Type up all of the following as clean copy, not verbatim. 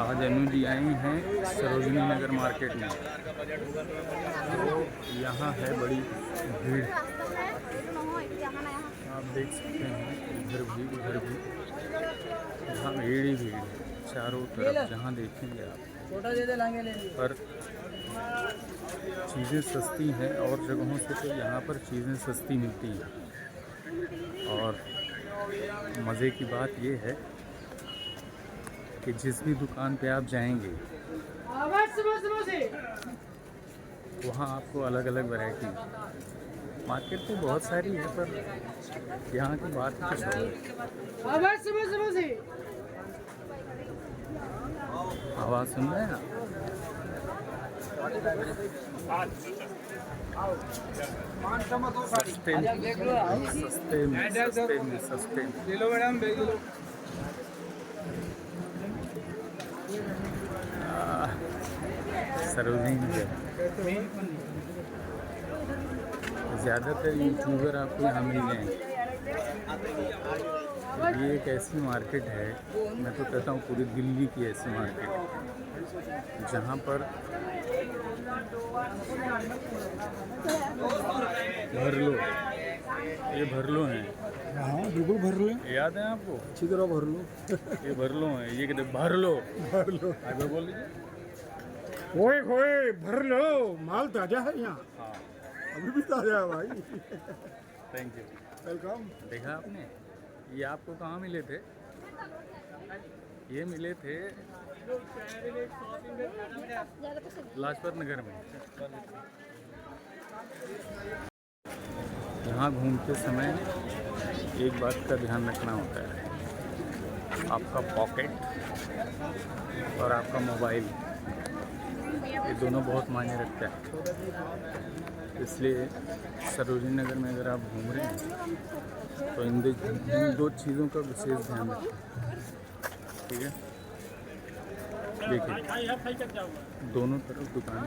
आज अनु जी आए हैं सरोजनी नगर मार्केट में। तो यहाँ है बड़ी भीड़, आप देख सकते हैं, इधर भी उधर भी, यहाँ भीड़ ही भीड़ है चारों तरफ, जहाँ देखेंगे आप। पर चीज़ें सस्ती हैं और जगहों से तो यहाँ पर चीज़ें सस्ती मिलती हैं। और मज़े की बात ये है कि जिस भी दुकान पे आप जाएंगे वहाँ आपको अलग अलग वैरायटी, मार्केट तो बहुत सारी है पर यहाँ की बात कुछ और है। आवाज़ सुन रहे हैं सस्ते में ले लो मैडम, सरोजनी नगर। ज़्यादातर यूट्यूबर आपको यहाँ मिल जाएंगे। ये एक ऐसी मार्केट है, मैं तो कहता हूँ पूरी दिल्ली की ऐसी मार्केट जहाँ पर भरलो, ये भरलो हैं। हाँ बिल्कुल भर लो, याद है आपको? अच्छी तरह भर लो। ये भरलो हैं, ये कहते भर लो। आगे बोल लीजिए। खोए खोए भर लो, माल ताजा है यहाँ। हाँ, अभी भी ताजा है भाई। Thank you, welcome. देखा आपने, ये आपको कहाँ मिले थे? ये मिले थे लाजपत नगर में। यहाँ घूमते समय एक बात का ध्यान रखना होता है, आपका पॉकेट और आपका मोबाइल, ये दोनों बहुत मायने रखता है। इसलिए सरोजनी नगर में अगर आप घूम रहे हैं तो इन दो चीज़ों का विशेष ध्यान रखें, ठीक है? देखिए दोनों तरफ दुकान,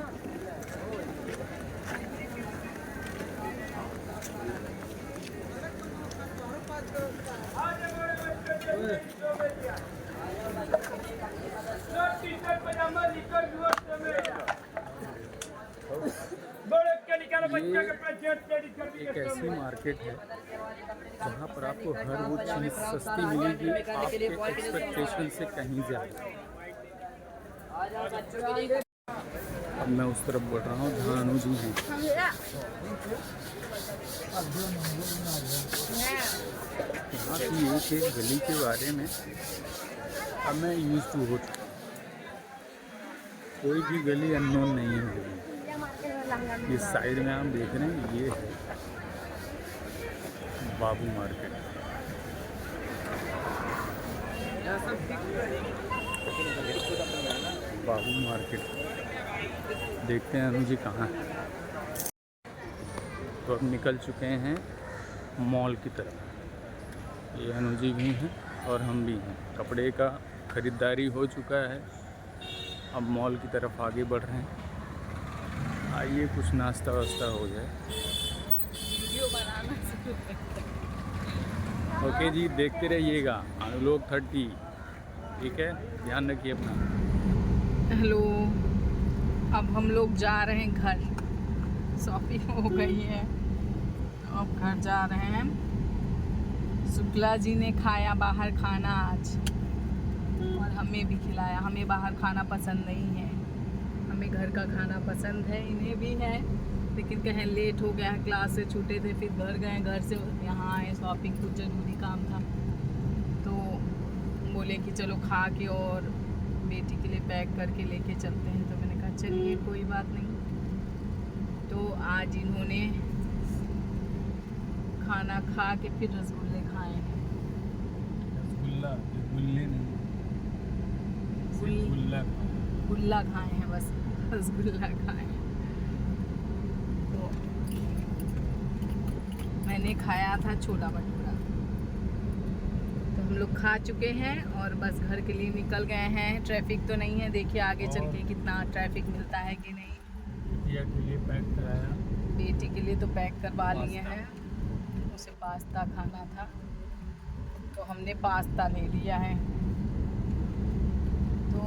एक ऐसी मार्केट है जहाँ पर आपको हर वो चीज़ सस्ती मिलेगी, आपके एक्सपेक्टेशन से कहीं ज़्यादा। अब मैं उस तरफ बढ़ रहा हूँ जहाँ अनु जी हैं। यहाँ की एक गली के बारे में अब मैं यूज़ टू हो चुका, कोई भी गली अननोन नहीं है मुझे। ये साइड में आप देख रहे हैं, ये है बाबू मार्केट। बाबू मार्केट देखते हैं अनु जी कहाँ है। तो अब निकल चुके हैं मॉल की तरफ। ये अनु जी भी हैं और हम भी हैं। कपड़े का ख़रीदारी हो चुका है, अब मॉल की तरफ आगे बढ़ रहे हैं। आइए कुछ नाश्ता वास्ता हो जाए। वीडियो बनाना ओके जी, देखते रहिएगा अनुलोक 30, ठीक है? ध्यान रखिए अपना। हेलो, अब हम लोग जा रहे हैं घर, शॉपिंग हो गई है, अब घर जा रहे हैं। शुक्ला जी ने खाया बाहर खाना आज और हमें भी खिलाया। हमें बाहर खाना पसंद नहीं है, हमें घर का खाना पसंद है, इन्हें भी है। लेकिन कहीं लेट हो गया, क्लास से छूटे थे, फिर घर गए, घर से यहाँ आए, शॉपिंग कुछ ज़रूरी काम था तो बोले कि चलो खा के और बेटी के लिए पैक करके लेके चलते हैं। तो मैंने कहा चलिए कोई बात नहीं। तो आज इन्होंने खाना खा के फिर रसगुल्ले खाए हैं। गुल्ला खाए हैं, बस रसगुल्ला खाए हैं। तो मैंने खाया था छोला भटूरा। तो हम लोग खा चुके हैं और बस घर के लिए निकल गए हैं। ट्रैफिक तो नहीं है, देखिए आगे चल के कितना ट्रैफिक मिलता है कि नहीं। बिटिया के लिए पैक कराया, बेटी के लिए तो पैक करवा लिए हैं, उसे पास्ता खाना था तो हमने पास्ता ले लिया है। तो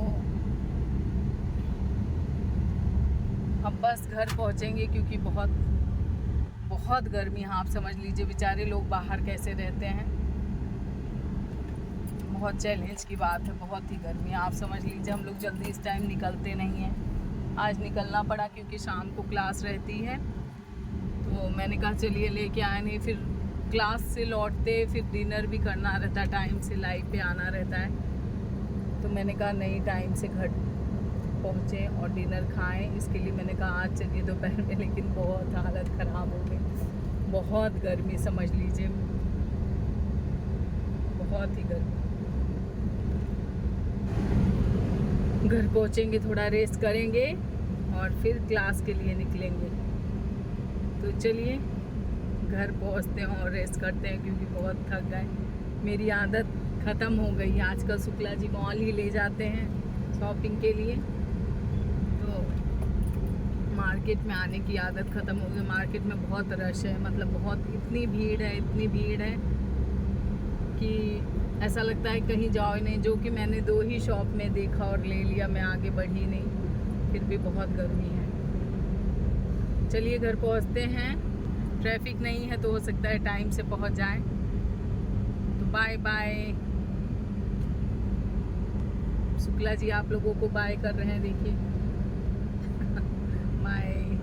अब बस घर पहुंचेंगे क्योंकि बहुत बहुत गर्मी है। आप समझ लीजिए बेचारे लोग बाहर कैसे रहते हैं, बहुत चैलेंज की बात है, बहुत ही गर्मी है। आप समझ लीजिए हम लोग जल्दी इस टाइम निकलते नहीं हैं। आज निकलना पड़ा क्योंकि शाम को क्लास रहती है, तो मैंने कहा चलिए लेके आए, नहीं फिर क्लास से लौटते फिर डिनर भी करना रहता है, टाइम से लाइव पे आना रहता है। तो मैंने कहा नहीं, टाइम से घर पहुँचे और डिनर खाएं, इसके लिए मैंने कहा आज चलिए दोपहर में। लेकिन बहुत हालत ख़राब हो गई, बहुत गर्मी समझ लीजिए, बहुत ही गर्मी। घर पहुँचेंगे, थोड़ा रेस्ट करेंगे और फिर क्लास के लिए निकलेंगे। तो चलिए घर पहुँचते हैं और रेस्ट करते हैं क्योंकि बहुत थक गए। मेरी आदत ख़त्म हो गई है, आजकल शुक्ला जी मॉल ही ले जाते हैं शॉपिंग के लिए, तो मार्केट में आने की आदत ख़त्म हो गई। मार्केट में बहुत रश है, मतलब बहुत इतनी भीड़ है कि ऐसा लगता है कहीं जाओ ही नहीं। जो कि मैंने 2 ही शॉप में देखा और ले लिया, मैं आगे बढ़ी नहीं, फिर भी बहुत गर्मी है। चलिए घर पहुंचते हैं, ट्रैफिक नहीं है तो हो सकता है टाइम से पहुंच जाएं। तो बाय बाय। शुक्ला जी आप लोगों को बाय कर रहे हैं, देखिए बाय।